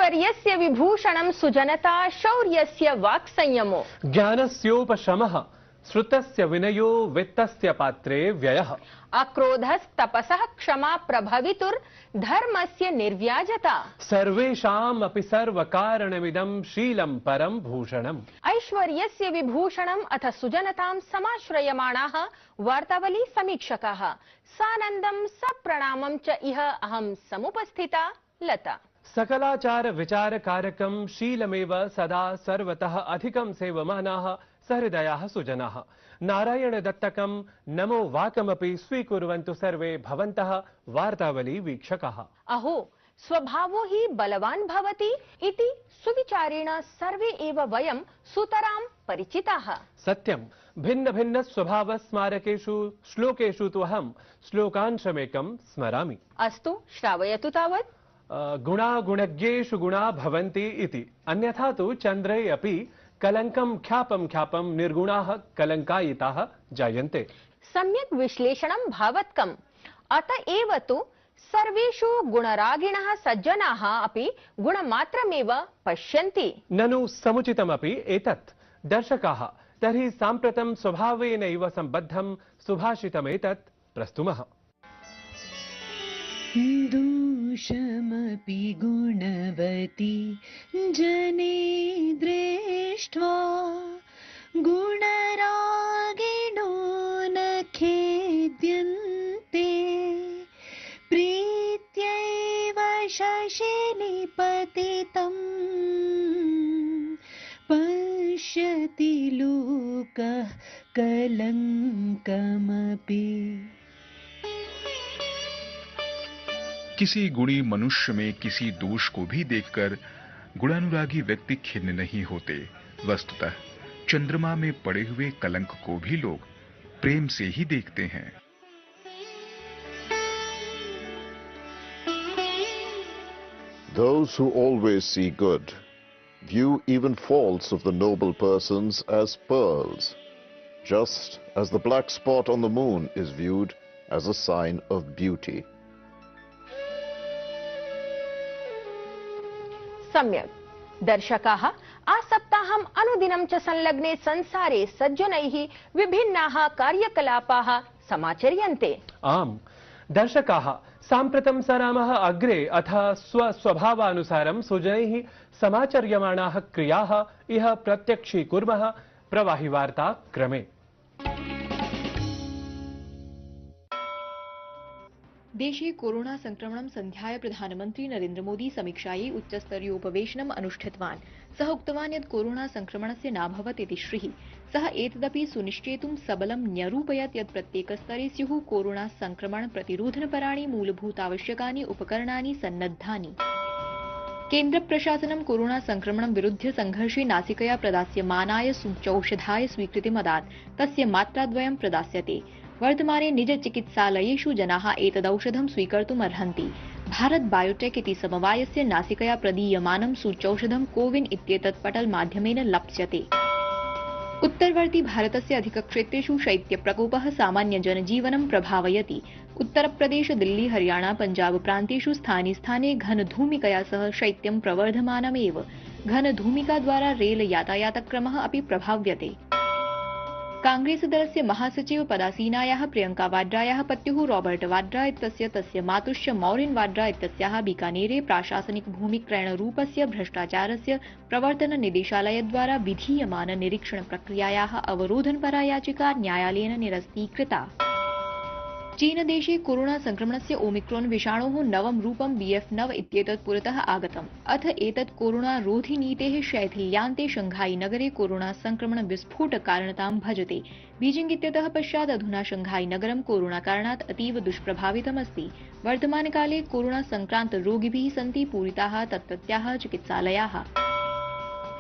ऐश्वर्यस्य विभूषणं सुजनता शौर्यस्य वाक्संयमो ज्ञानस्योपशमः श्रुतस्य विनयो वित्तस्य पात्रे व्ययः अक्रोधस्तपसः क्षमा प्रभवितुर्धर्मस्य निर्व्याजता सर्वेषामपि सर्वकारणमिदं शीलं परं भूषणम्। ऐश्वर्यस्य विभूषणम् अथ सुजनतां समाश्रयमाणाः वार्तावली समीक्षकाः सानन्दं सप्रणामं च इह अहं समुपस्थिता लता। सकलाचार विचार कारकं शीलमेव सदा सर्वतः अधिकं सेवमानाः सहृदयाः सुजनाः नारायण दत्तकं नमो वाकमपि स्वीकुर्वन्तु सर्वे भवन्तः वार्तावली वीक्षकाः। अहो स्वभावो हि बलवान् भवति इति सुविचारेण सर्वे एव वयं सुतरां परिचिताः। सत्यं भिन्न भिन्न स्वभाव स्मारकेषु श्लोकेषु तु अहं श्लोकांशमेकं स्मरामि। अस्तु श्रावयतु तावत्। गुणा गुणज्ञेषु गुणा भवन्ति इति अन्यथा तु चन्द्रे अपि कलंकं ख्यापं ख्यापं निर्गुणाः कलंकायिताः जायन्ते। सम्यक् विश्लेषणं भावत्कम्। अत एव तु सर्वेषु गुणरागिणः सज्जनाः अपि गुणमात्रमेव पश्यन्ति। ननु समुचितमपि एतत्। दर्शकाः तर्हि साम्प्रतं स्वभावेनैव सम्बद्धं सुभाषितमेतत् प्रस्तुमः। दूषमपि गुणवती जने दृष्ट्वा गुणरागिणो न खेद्यन्ते प्रीत्यैव शशिनिपतितं पश्यति लोकः कलङ्कमपि। किसी गुणी मनुष्य में किसी दोष को भी देखकर गुणानुरागी व्यक्ति खिन्न नहीं होते। वस्तुतः चंद्रमा में पड़े हुए कलंक को भी लोग प्रेम से ही देखते हैं। Those who always see good view even faults of the noble persons as pearls, just as the black spot on the moon is viewed as a sign of beauty. सम्यक् दर्शकाः आसप्ताहम् अनुदिनं च संलग्ने संसारे सज्जनैः विभिन्नाः कार्यकलापाः समाचर्यन्ते। आम् दर्शकाः साम्प्रतं सरामः अग्रे अथ स्वस्वभावानुसारं सुजनैः समाचर्यमाणाः क्रियाः इह प्रत्यक्षीकुर्मः प्रवाहि वार्ता क्रमे। देशे कोरोना संक्रमणं सन्ध्याय प्रधानमन्त्री नरेन्द्र मोदी समीक्षायै उच्चस्तरीयोपवेशनम् अनुष्ठितवान्। सः उक्तवान् यत् कोरोना संक्रमणस्य नाभवत् इति श्रीः। सः एतदपि सुनिश्चेतुं सबलं न्यरूपयत् यत् प्रत्येकस्तरे स्युः कोरोना संक्रमण प्रतिरोधनपराणि मूलभूतावश्यकानि उपकरणानि सन्नद्धानि। केन्द्रप्रशासनं कोरोना संक्रमणं विरुध्य संघर्षे नासिकया प्रदास्यमानाय सूच्यौषधाय स्वीकृतिमदात् तस्य मात्राद्वयं प्रदास्यते। वर्तमाने निज चिकित्सालयेषु जनाः एतदौषधं स्वीकर्तुम् अर्हन्ति। भारत बायोटेक इति समवायस्य नासिकया प्रदीयमानं सूच्यौषधं कोविन इत्येतत् पटल माध्यमेन लप्स्यते। उत्तरवर्ती भारतस्य अधिकक्षेत्रेषु शैत्यप्रकोपः सामान्य जनजीवनं प्रभावयति। उत्तरप्रदेश दिल्ली हरियाणा पञ्जाब प्रान्तेषु स्थाने स्थाने घनधूमिकया सह शैत्यं प्रवर्धमानमेव। घनधूमिकाद्वारा रेल यातायातक्रमः अपि प्रभाव्यते। कांग्रेस दलस्य महासचिव पदासीनायाः प्रियंका वाड्रायाः पत्युः रॉबर्ट वाड्रा इत्यस्य तस्य मातुश्च मौरिन वाड्रा इत्यस्याः बीकानेरे प्राशासनिक भूमिक्रयणरूपस्य भ्रष्टाचारस्य प्रवर्तन निदेशालयद्वारा विधीयमान निरीक्षण प्रक्रियायाः अवरोधनपरा याचिका न्यायालयेन निरस्तीकृता। चीनदेशे कोरोना संक्रमणस्य ओमिक्रॉन विषाणोः नवं रूपं BF9 इत्येतत् पुरतः आगतम्। अथ एतत् कोरोना रोधि नीतेः शैथिल्यान्ते शंघाई नगरे कोरोना संक्रमण विस्फोटकारणतां भजते। बीजिंग इत्यतः पश्चात् अधुना शंघाई नगरं कोरोना कारणात् अतीव दुष्प्रभावितमस्ति। वर्तमानकाले कोरोना संक्रान्त रोगिभिः सन्ति पूरिताः तत्रत्याः चिकित्सालयाः।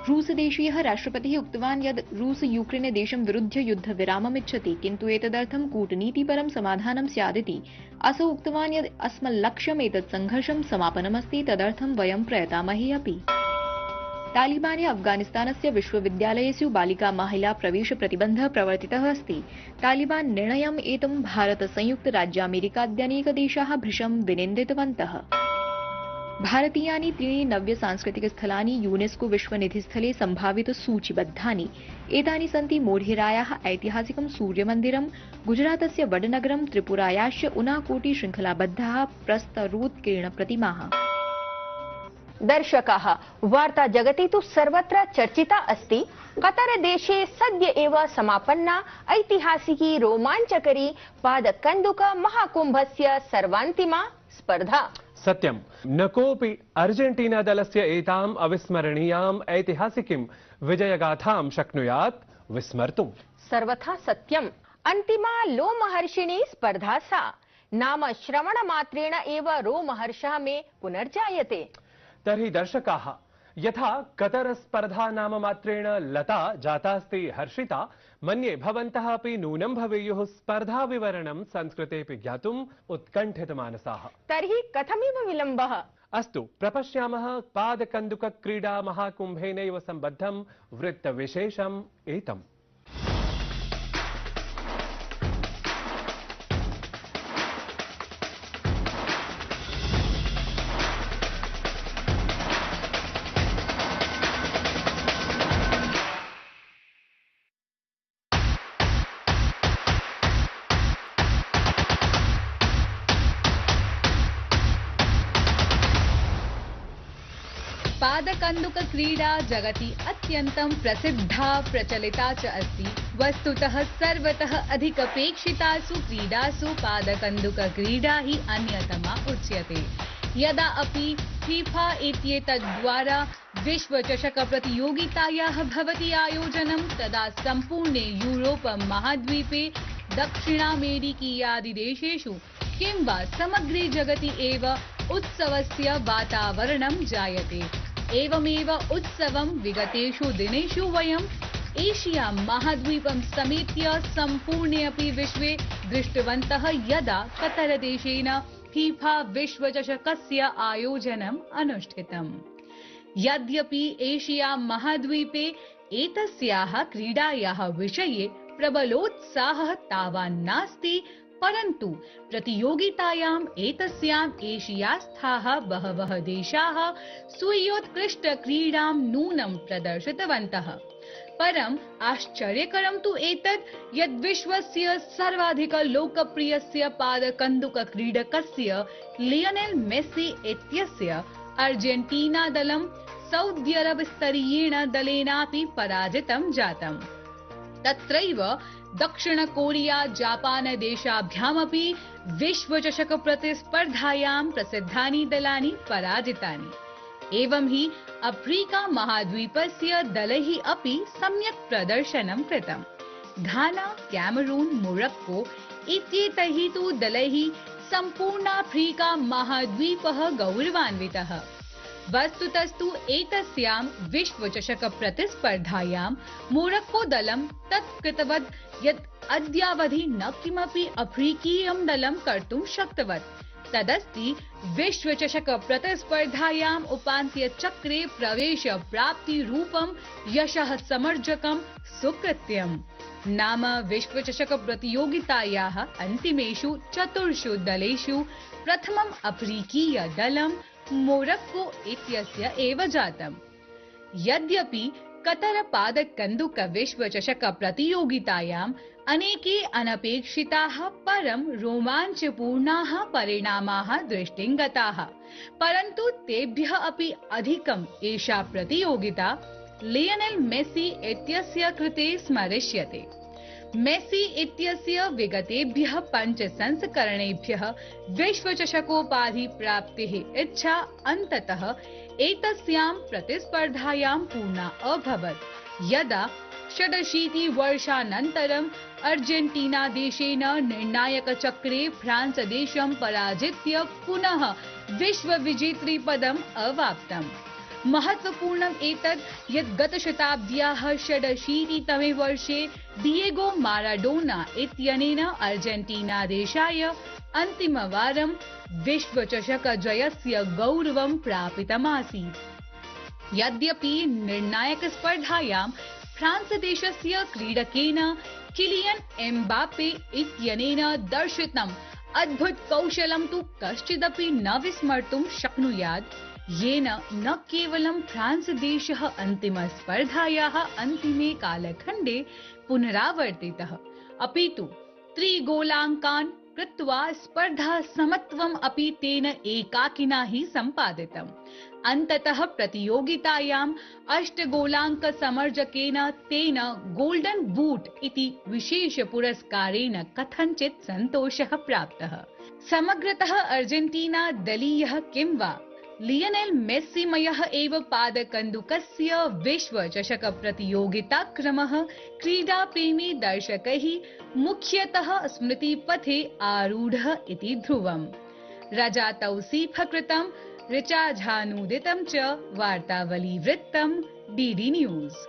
रूसदेशीयः राष्ट्रपतिः उक्तवान् यत् रूस यूक्रेन देशं विरुध्य युद्धविराममिच्छति, किन्तु एतदर्थं कूटनीतिपरं समाधानं स्यादिति। असौ उक्तवान् यत् अस्मल्लक्ष्यम् एतत् संघर्षं समापनमस्ति, तदर्थं वयं प्रयतामहे अपि। तालिबाने अफगानिस्तानस्य विश्वविद्यालयेषु बालिका महिला प्रवेश प्रतिबन्धः प्रवर्तितः अस्ति। तालिबान निर्णयम् एतं भारत संयुक्त राज्यामेरिकाद्यनेकदेशाः भृशं विनिन्दितवन्तः। भारतीयानि त्रीणि नव्य सांस्कृतिकस्थलानि यूनेस्को विश्वनिधिस्थले सम्भावित सूचिबद्धानि एतानि सन्ति मोढेरायाः ऐतिहासिकं सूर्यमन्दिरं, गुजरातस्य वडनगरं, त्रिपुरायाश्च उनाकोटी शृङ्खलाबद्धाः प्रस्तरोत्कीर्णप्रतिमाः। दर्शकाः, वार्ता जगति तु सर्वत्र चर्चिता अस्ति कतर देशे सद्य एव समापन्ना ऐतिहासिकी रोमाञ्चकरी पादकन्दुक महाकुम्भस्य सर्वान्तिमा स्पर्धा। सत्यं, न कोऽपि अर्जेन्टीना दलस्य एताम् अविस्मरणीयाम् ऐतिहासिकीं विजयगाथां शक्नुयात् विस्मर्तुम्। सर्वथा सत्यम्। अन्तिमा लोमहर्षिणी स्पर्धा सा। नाम श्रवणमात्रेण एव रोमहर्षः मे पुनर्जायते। तर्हि दर्शकाः, यथा कतर स्पर्धा नाम मात्रेण लता जातास्ति हर्षिता, मन्ये भवन्तः अपि नूनं भवेयुः स्पर्धा विवरणं संस्कृतेऽपि ज्ञातुम् उत्कण्ठितमानसाः। तर्हि कथमिव विलम्बः? अस्तु, प्रपश्यामः पादकन्दुकक्रीडा महाकुम्भेनैव सम्बद्धं वृत्तविशेषम् एतम्। पादकन्दुकक्रीडा जगति अत्यन्तं प्रसिद्धा प्रचलिता च अस्ति। वस्तुतः सर्वतः अधिकपेक्षितासु क्रीडासु पादकन्दुकक्रीडा हि अन्यतमा उच्यते। यदा अपि फीफा इत्येतद्द्वारा विश्वचषक प्रतियोगितायाः भवति आयोजनं, तदा सम्पूर्णे यूरोप महाद्वीपे, दक्षिणामेरिकीयादिदेशेषु किं वा समग्रे जगति एव उत्सवस्य वातावरणं जायते। एवमेव उत्सवं विगतेषु दिनेषु वयम् एशिया महाद्वीपं समेत्य सम्पूर्णे अपि विश्वे दृष्टवन्तः, यदा कतरदेशेन फीफा विश्वचषकस्य आयोजनम् अनुष्ठितम्। यद्यपि एशिया महाद्वीपे एतस्याः क्रीडायाः विषये प्रबलोत्साहः तावान् नास्ति, परन्तु प्रतियोगितायाम् एतस्याम् एशियास्थाः बहवः देशाः स्वीयोत्कृष्टक्रीडां नूनं प्रदर्शितवन्तः। परम् आश्चर्यकरं तु एतत् यद् विश्वस्य सर्वाधिक लोकप्रियस्य पादकन्दुकक्रीडकस्य लियोनेल् मेस्सी इत्यस्य अर्जेन्टीना दलं सौदी अरब स्तरीयेण दलेनापि पराजितं जातम्। तत्रैव दक्षिण कोरिया जापान देशाभ्यामपि विश्वचषक प्रतिस्पर्धायां प्रसिद्धानि दलानि पराजितानि। एवं हि अफ्रीका महाद्वीपस्य दलैः अपि सम्यक् प्रदर्शनं कृतम्। घाना, कैमरून, मोरक्को इत्येतैः तु दलैः सम्पूर्णाफ्रीका महाद्वीपः गौरवान्वितः। वस्तुतस्तु एतस्यां विश्वचषक प्रतिस्पर्धायां मोरक्को दलं तत् कृतवत् यत् अद्यावधि न किमपि अफ्रीकीयं दलं कर्तुं शक्तवत्। तदस्ति विश्वचषक प्रतिस्पर्धायाम् उपान्त्यचक्रे प्रवेश प्राप्तिरूपं यशः समर्जकं सुकृत्यम्। नाम विश्वचषक प्रतियोगितायाः अन्तिमेषु 4 दलेषु प्रथमम् अफ्रीकीय दलं मोरक्को इत्यस्य एव जातम्। यद्यपि कतर पादकन्दुक विश्वचषक प्रतियोगितायाम् अनेके अनपेक्षिताः परं रोमाञ्चपूर्णाः परिणामाः दृष्टिं गताः, परन्तु तेभ्यः अपि अधिकम् एषा प्रतियोगिता लियोनेल् मेस्सी इत्यस्य कृते स्मरिष्यते। मेस्सी इत्यस्य विगतेभ्यः 5 संस्करणेभ्यः विश्वचषकोपाधि प्राप्तेः इच्छा अन्ततः एतस्यां प्रतिस्पर्धायां पूर्णा अभवत्, यदा 86 वर्षानन्तरम् अर्जेन्टीना देशेन निर्णायकचक्रे फ्रांस देशं पराजित्य पुनः विश्वविजेतृपदम् अवाप्तम्। महत्वपूर्णम् एतत् यत् गतशताब्द्याः 86तमे वर्षे डिएगो माराडोना इत्यनेन अर्जेन्टीना देशाय अन्तिमवारं विश्वचषकजयस्य गौरवं प्रापितमासीत्। यद्यपि निर्णायकस्पर्धायां फ्रांस देशस्य क्रीडकेन किलियन एम्बाप्पे इत्यनेन दर्शितम् अद्भुतकौशलं तु कश्चिदपि न विस्मर्तुं शक्नुयात्। येन न केवलं फ्रांस देशः अन्तिमस्पर्धायाः अन्तिमे कालखण्डे पुनरावर्तितः अपि तु त्रिगोलाङ्कान् कृत्वा स्पर्धा समत्वम् अपि तेन एकाकिना हि सम्पादितम्। अन्ततः प्रतियोगितायाम् 8 गोलाङ्क समर्जकेन तेन गोल्डन बूट इति विशेष पुरस्कारेण कथञ्चित् सन्तोषः प्राप्तः। समग्रतः अर्जेन्टीना दलीयः किं वा लियोनेल मेस्सी मयः एव पादकन्दुकस्य विश्वचषक प्रतियोगिताक्रमः क्रीडाप्रेमी दर्शकैः मुख्यतः स्मृतिपथे आरूढः इति ध्रुवम्। रजातौसीफकृतं ऋचाझानूदितं च वार्तावलीवृत्तं डीडी न्यूज़।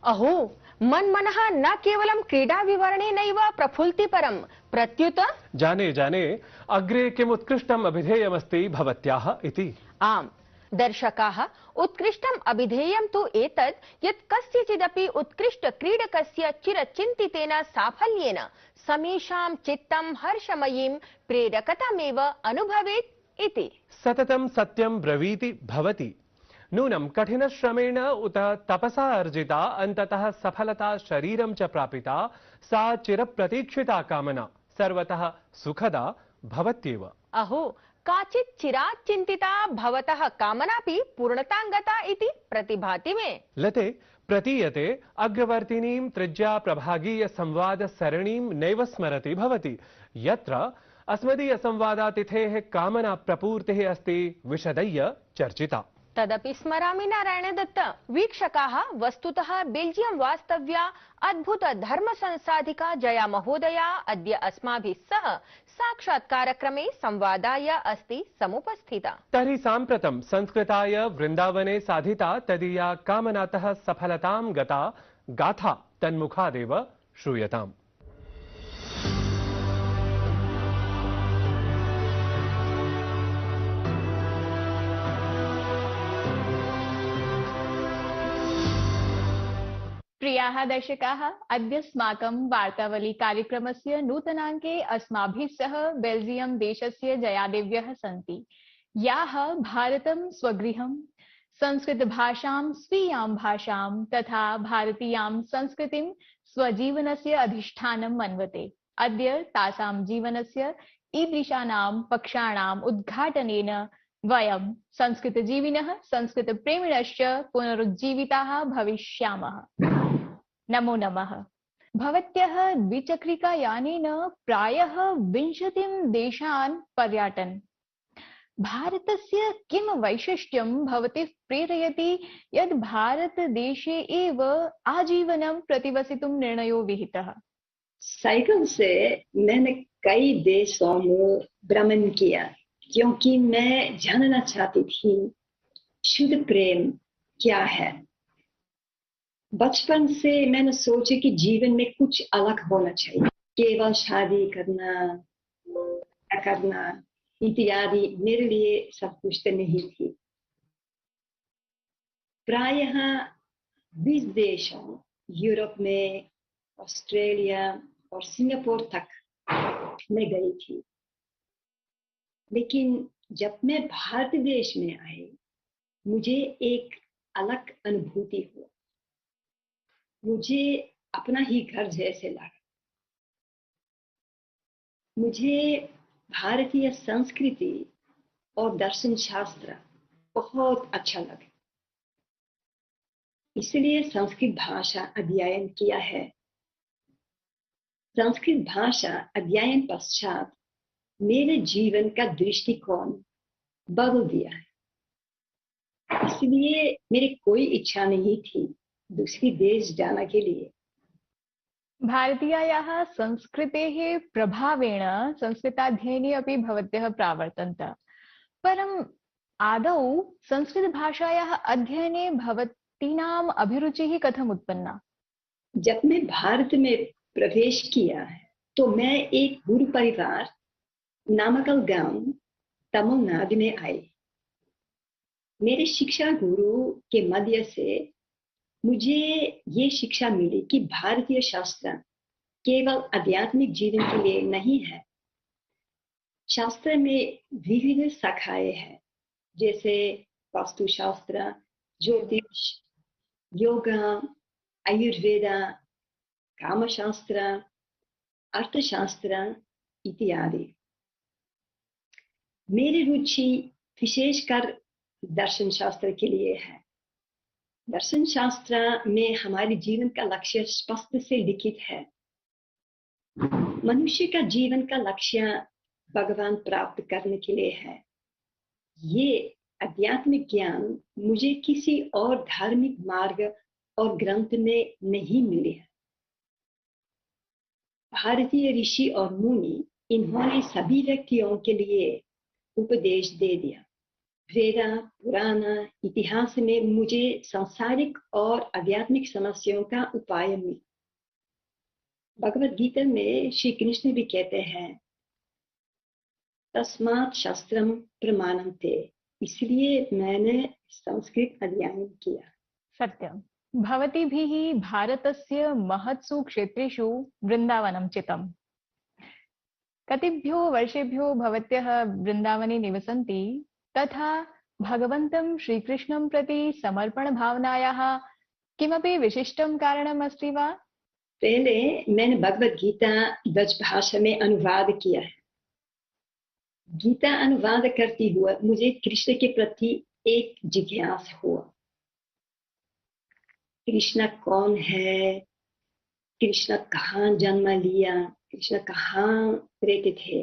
अहो मन्मनः न केवलं क्रीडा विवरणेनैव प्रफुल्ति परं प्रत्युत जाने जाने अग्रे किम् उत्कृष्टम् अभिधेयमस्ति भवत्याः इति। आम् दर्शकाः उत्कृष्टम् अभिधेयं तु एतत् यत् कस्यचिदपि उत्कृष्ट क्रीडकस्य चिरचिन्तितेन साफल्येन समेषां चित्तं हर्षमयीं प्रेरकतामेव अनुभवेत् इति। सततं सत्यं ब्रवीति भवति। नूनं कठिनश्रमेण उत तपसा अर्जिता अन्ततः सफलता शरीरं च प्रापिता सा चिरप्रतीक्षिता कामना सर्वतः सुखदा भवत्येव। अहो काचित् चिरात् चिन्तिता भवतः कामनापि पूर्णतां गता इति प्रतिभाति मे। लते प्रतीयते अग्रवर्तिनीं त्रिज्या प्रभागीय संवाद सरणीं नैव स्मरति भवति यत्र अस्मदीय संवादातिथेः कामना प्रपूर्तिः अस्ति विशदय्य चर्चिता। तदपि स्मरामि नारायण दत्त। वीक्षकाः वस्तुतः बेल्जियम वास्तव्या अद्भुत धर्म संसाधिका जया महोदया अद्य अस्माभिः सह साक्षात्कारक्रमे संवादाय अस्ति समुपस्थिता। तर्हि साम्प्रतं संस्कृताय वृन्दावने साधिता तदीया कामनातः सफलतां गता गाथा तन्मुखादेव श्रूयताम्। प्रियाः दर्शकाः, अद्य अस्माकं वार्तावली कार्यक्रमस्य नूतनाङ्के अस्माभिः सह बेल्जियम देशस्य जयादेव्यः सन्ति, याः भारतं स्वगृहं, संस्कृतभाषां स्वीयां भाषां तथा भारतीयां संस्कृतिं स्वजीवनस्य अधिष्ठानं मन्वते। अद्य तासां जीवनस्य ईदृशानां पक्षाणाम् उद्घाटनेन वयं संस्कृतजीविनः संस्कृतप्रेमिणश्च पुनरुज्जीविताः भविष्यामः। नमो नमः। भवत्यः द्विचक्रिकायानेन प्रायः 20 देशान् पर्यटन्। भारतस्य किं वैशिष्ट्यं भवतीं प्रेरयति यद् भारतदेशे एव आजीवनं प्रतिवसितुं निर्णयो विहितः? साइकिल से मैंने कई देशों में भ्रमण किया क्योंकि मैं जानना चाहती थी शुद्ध प्रेम क्या है। बचपन से मैंने सोचा कि जीवन में कुछ अलग होना चाहिए, केवल शादी करना इत्यादि मेरे लिए सब कुछ तो नहीं थी। प्रायः 20 देशों यूरोप में, ऑस्ट्रेलिया और सिंगापुर तक मैं गई थी, लेकिन जब मैं भारत देश में आई मुझे एक अलग अनुभूति हुई। मुझे अपना ही घर जैसे लगा। मुझे भारतीय संस्कृति और दर्शन शास्त्र बहुत अच्छा लगा, इसलिए संस्कृत भाषा अध्ययन किया है। संस्कृत भाषा अध्ययन पश्चात मेरे जीवन का दृष्टिकोण बदल दिया है। इसलिए मेरी कोई इच्छा नहीं थी दूसरी देश जाने के लिए। भारतीयायाः संस्कृतेः प्रभावेण संस्कृताध्ययने अपि भवत्यः प्रावर्तन्त। परम् आदौ संस्कृतभाषायाः अध्ययने भवतीनाम् अभिरुचिः कथम् उत्पन्ना? जब मैं भारत में प्रवेश किया तो मैं एक गुरु परिवार नामकल गांव तमिलनाडु में आई। मेरे शिक्षा गुरु के मध्य से मुझे ये शिक्षा मिली कि भारतीय शास्त्र केवल आध्यात्मिक जीवन के लिए नहीं है, शास्त्र में विविध शाखाएं हैं, जैसे वास्तुशास्त्र, ज्योतिष, योगा, आयुर्वेदा, कामशास्त्र, अर्थशास्त्र इत्यादि। मेरी रुचि विशेषकर दर्शन शास्त्र के लिए है। दर्शन शास्त्र में हमारे जीवन का लक्ष्य स्पष्ट से लिखित है। मनुष्य का जीवन का लक्ष्य भगवान प्राप्त करने के लिए है। ये आध्यात्मिक ज्ञान मुझे किसी और धार्मिक मार्ग और ग्रंथ में नहीं मिले है। भारतीय ऋषि और मुनि, इन्होंने सभी व्यक्तियों के लिए उपदेश दे दिया। वेद, पुराण, इतिहास में मुझे सांसारिक और आध्यात्मिक समस्याओं का उपाय मिला। भगवत गीता में श्री कृष्ण भी कहते हैं, तस्मात् शास्त्रम प्रमाणम ते, इसलिए मैंने संस्कृत अध्ययन किया। सत्यं भवतीभिः भारतस्य महत्सु क्षेत्रेषु वृन्दावनं चितम्। कतिभ्यो वर्षेभ्यो भवत्यः वृन्दावने निवसन्ति, तथा भगवन्तं श्रीकृष्णं प्रति समर्पणभावनायाः किमपि विशिष्टं कारणम् अस्ति वा? पहले मैंने भगवत गीता डच भाषा में अनुवाद किया है। गीता अनुवाद करते हुए मुझे कृष्ण के प्रति एक जिज्ञासा हुआ। कृष्ण कौन है? कृष्ण कहाँ जन्म लिया? कृष्ण कहाँ रहते थे?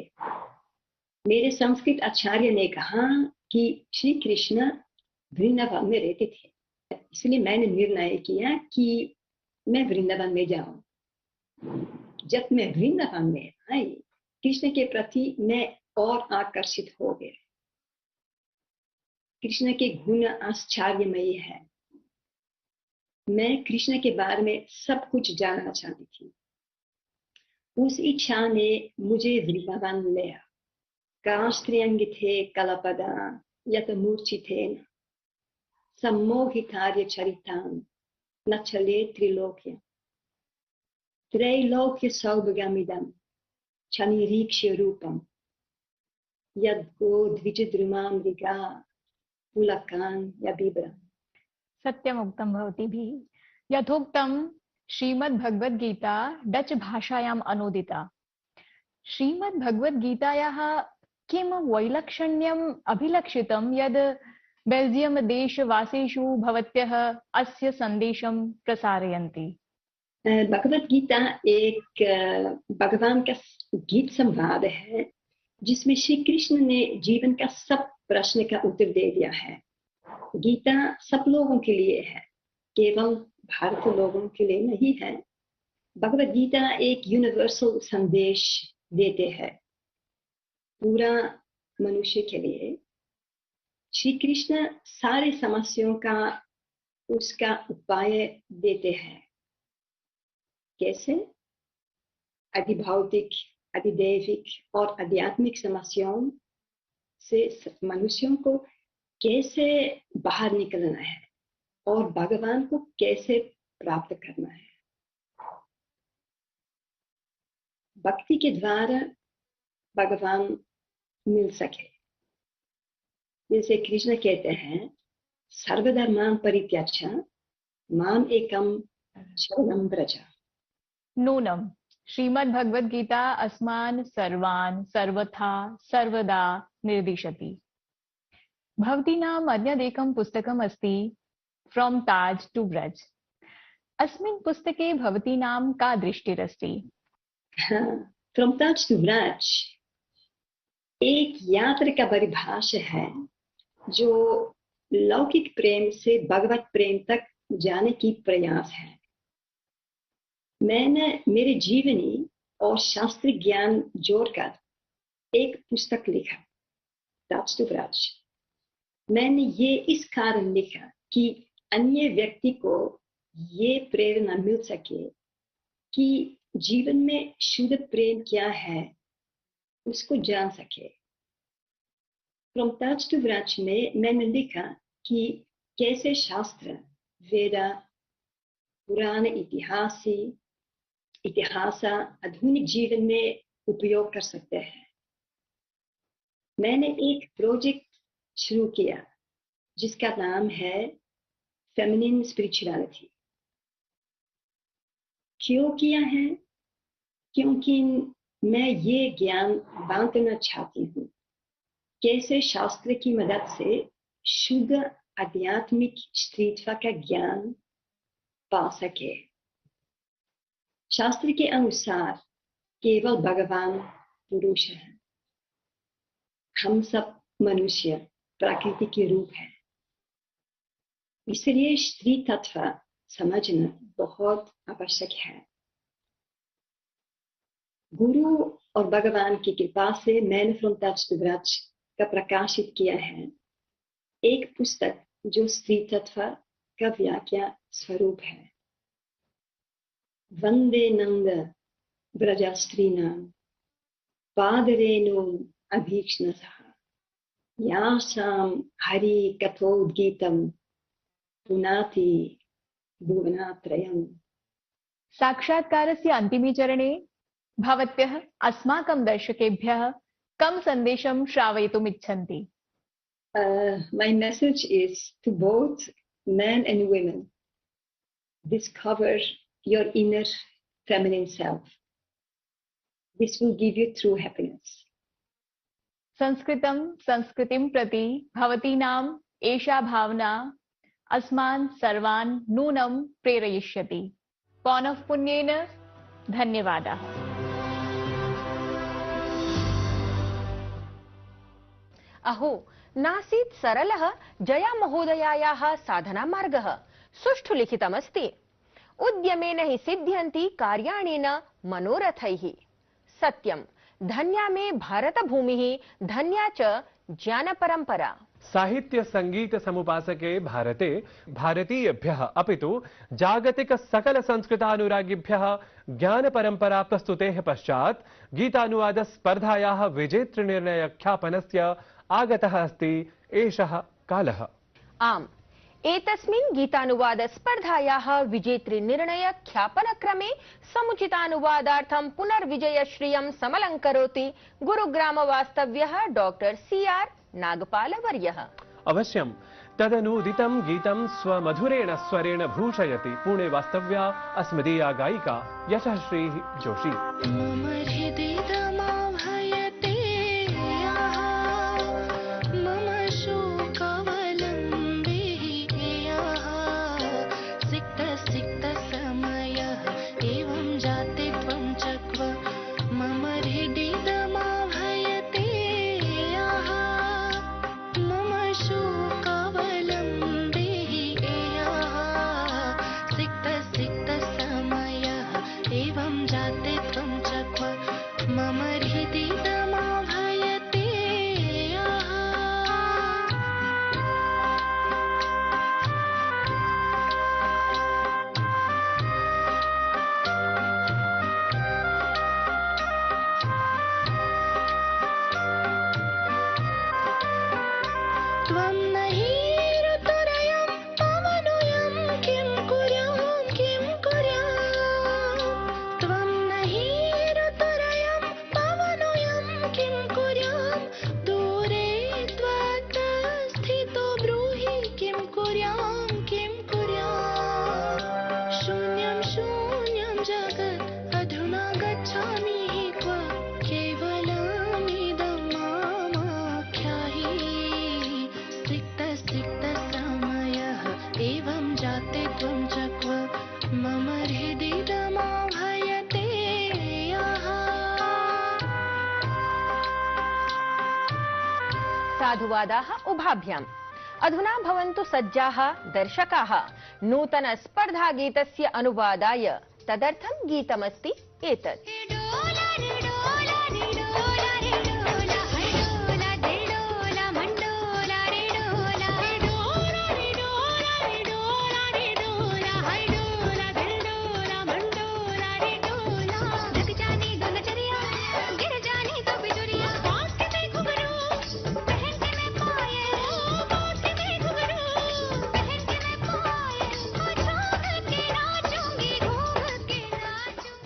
मेरे संस्कृत आचार्य ने कहा कि श्री कृष्ण वृंदावन में रहते थे, इसलिए मैंने निर्णय किया कि मैं वृंदावन में जाऊं। जब मैं वृंदावन में आई, कृष्ण के प्रति मैं और आकर्षित हो गया। कृष्ण के गुण आश्चर्यमयी है। मैं कृष्ण के बारे में सब कुछ जानना चाहती थी। उस इच्छा ने मुझे वृंदावन ले आया। कास्त्रियंगिते कलपदा यत मूर्छितेन सम्मोहितार्य चरितान न चले त्रिलोक्य त्रैलोक्य सौभगामिदं क्षनिरीक्ष्य रूपम यद्गो द्विजद्रुमा मृगा पुलकान यबिब्रम। सत्यमुक्तं भवतीभिः। यथोक्तं श्रीमद्भगवद्गीता डच भाषायाम् अनूदिता। श्रीमद्भगवद्गीतायाः किं वैलक्षण्यम् अभिलक्षितं यद् बेल्जियम देशवासीषु भवत्यः अस्य सन्देशं प्रसारयन्ति? भगवत गीता एक भगवान का गीत संवाद है, जिसमें श्री कृष्ण ने जीवन का सब प्रश्न का उत्तर दे दिया है। गीता सब लोगों के लिए है, केवल भारतीय लोगों के लिए नहीं है। भगवत गीता एक यूनिवर्सल संदेश देते हैं पूरा मनुष्य के लिए। श्री कृष्ण सारे समस्याओं का उसका उपाय देते हैं। कैसे? अधिभौतिक, अधिदैविक और आध्यात्मिक समस्याओं से मनुष्यों को कैसे बाहर निकलना है और भगवान को कैसे प्राप्त करना है। भक्ति के द्वारा भगवान मिल सके। जैसे कृष्ण कहते हैं, सर्वधर्मान् परित्यज्य माम एकम शरणं व्रज। नूनं श्रीमद्भगवद्गीता अस्मान् सर्वान् सर्वथा सर्वदा निर्दिशति। भवतीनाम् अन्यदेकं पुस्तकम् अस्ति, फ्रॉम ताज टू ब्रज। अस्मिन् पुस्तके भवतीनां का दृष्टिरस्ति? फ्रॉम ताज टू ब्रज एक यात्रा का परिभाषा है, जो लौकिक प्रेम से भगवत प्रेम तक जाने की प्रयास है। मैंने मेरे जीवनी और शास्त्रीय ज्ञान जोड़कर एक पुस्तक लिखा, ताज टू ब्रज। मैंने ये इस कारण लिखा कि अन्य व्यक्ति को ये प्रेरणा मिल सके कि जीवन में शुद्ध प्रेम क्या है, उसको जान सके। फ्रॉम ताज टू ब्रज में मैंने लिखा कि कैसे शास्त्र, वेद, पुराण, इतिहास आधुनिक जीवन में उपयोग कर सकते हैं। मैंने एक प्रोजेक्ट शुरू किया जिसका नाम है फेमिनिन स्पिरिचुअलिटी। क्यों किया है? क्योंकि मैं ये ज्ञान बांटना चाहती हूँ, कैसे शास्त्र की मदद से शुद्ध आध्यात्मिक स्त्रीत्व का ज्ञान पा सके। शास्त्र के अनुसार केवल भगवान पुरुष है, हम सब मनुष्य प्रकृति के रूप है। इसलिए स्त्री तत्व समझना बहुत आवश्यक है। गुरु और भगवान की कृपा से मैंने फ्रॉम टच टू ब्रज का प्रकाशित किया है एक पुस्तक जो स्त्री तत्व का व्याख्या स्वरूप है। वंदे नंद ब्रजस्त्रीणां पादरेणुं अभीक्ष्णसः यासां हरि कथोद्गीतं पुनाति भुवनात्रयम्। साक्षात्कारस्य अन्तिमे चरणे भवत्यः अस्माकं दर्शकेभ्यः कं सन्देशं श्रावयितुम् इच्छन्ति? My message is to both men and women. Discover your inner feminine self. This will give you true happiness. संस्कृतं संस्कृतिं प्रति भवतीनाम् एषा भावना अस्मान् सर्वान् नूनं प्रेरयिष्यति। पौनः पुण्येन धन्यवादाः। अहो नासीत् सरलः जया महोदयायाः साधना मार्गः। सुष्ठु लिखितमस्ति। उद्यमेन हि सिद्ध्यन्ति कार्याणि न मनोरथैः। सत्यं धन्या मे भारत भूमिः धन्या च ज्ञान परंपरा। साहित्य संगीत समुपासके भारते भारतीयेभ्यः अपितु जागतिक सकल संस्कृतानुरागिभ्यः ज्ञान परंपरा प्रस्तुतेः पश्चात् गीतानुवाद स्पर्धायाः विजेतृ निर्णय ख्यापनस्य आगतः अस्ति एषः कालः। आम्, एतस्मिन् गीतानुवाद स्पर्धायाः विजेतृ निर्णय ख्यापनक्रमे समुचितानुवादार्थं पुनर्विजयश्रियं समलंकरोति गुरुग्राम वास्तव्यः डॉक्टर CR नागपालवर्यः। अवश्यं तदनूदितं गीतं स्वमधुरेण स्वरेण भूषयति पुणे वास्तव्या अस्मदीया गायिका यशश्री जोशी। मम हृदि रमाभयते यः, मम शोकावलम्बिः यः, सिक्तसमयः एवं जाते त्वं च क्व। मम हृदि रमाभयते यः, मम शोकावलम्बिः यः, सिक्तसमयः एवं जाते त्वं च क्व। मम हृदि रमाभयते यः। त्वं नहि ऋतुरयं पवनोऽयं किं कुर्यां किं कुर्यां। त्वं नहि ऋतुरयं पवनोऽयं किं कुर्यां। दूरे त्वत् स्थितो ब्रूहि किं कुर्यां किं कुर्यां। शून्यं शून्यं जगत् अधुना गच्छामि क्व। केवलमिदं मामाख्याहि। सिक्तसमयः एवं जाते त्वं च क्व। मम हृदि रमाभयते यः। साधुवादाः उभाभ्याम्। अधुना भवन्तु सज्जाः दर्शकाः नूतन स्पर्धा गीतस्य अनुवादाय। तदर्थं गीतमस्ति एतत्।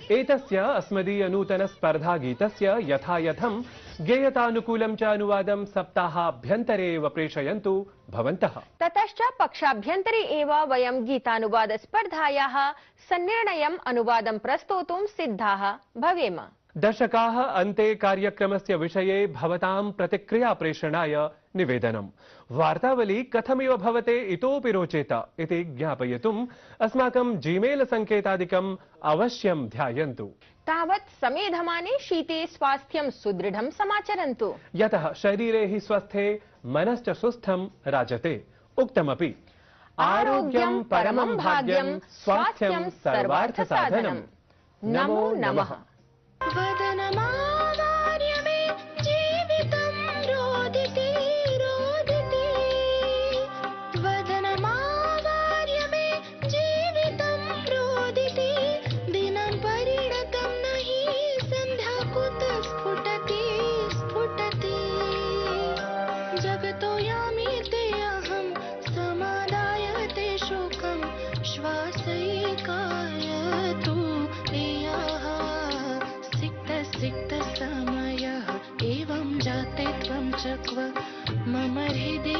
एतस्य अस्मदीय नूतन स्पर्धा गीतस्य यथायथं ज्ञेयतानुकूलं च अनुवादं सप्ताहाभ्यन्तरे एव प्रेषयन्तु भवन्तः। ततश्च पक्षाभ्यन्तरे एव वयं गीतानुवाद स्पर्धायाः सन्निर्णयम् अनुवादं प्रस्तोतुं सिद्धाः भवेम। दर्शकाः अन्ते कार्यक्रमस्य विषये भवतां प्रतिक्रिया प्रेषणाय निवेदनम्। वार्तावली कथमिव भवते इतोपि रोचेत इति ज्ञापयितुम् अस्माकं जीमेल सङ्केतादिकम् अवश्यं ध्यायन्तु। तावत् समेधमाने शीते स्वास्थ्यं सुदृढं समाचरन्तु। यतः शरीरे हि स्वस्थे मनश्च सुस्थं राजते। उक्तमपि आरोग्यं परमं भाग्यं स्वास्थ्यं सर्वार्थसाधनम्। नमो नमः। वदनमावार्य मे जीवितं रोदिति रोदिति वदनमावार्य मे जीवितं रोदिति दिनं परिणतं नहि सन्ध्या कुतः स्फुटति स्फुटति जगतो यामीते अहं समादाय ते शोकं श्वासैकायतु एयाः सिक्त समयः एवं जाते त्वं च क्व मम हृदि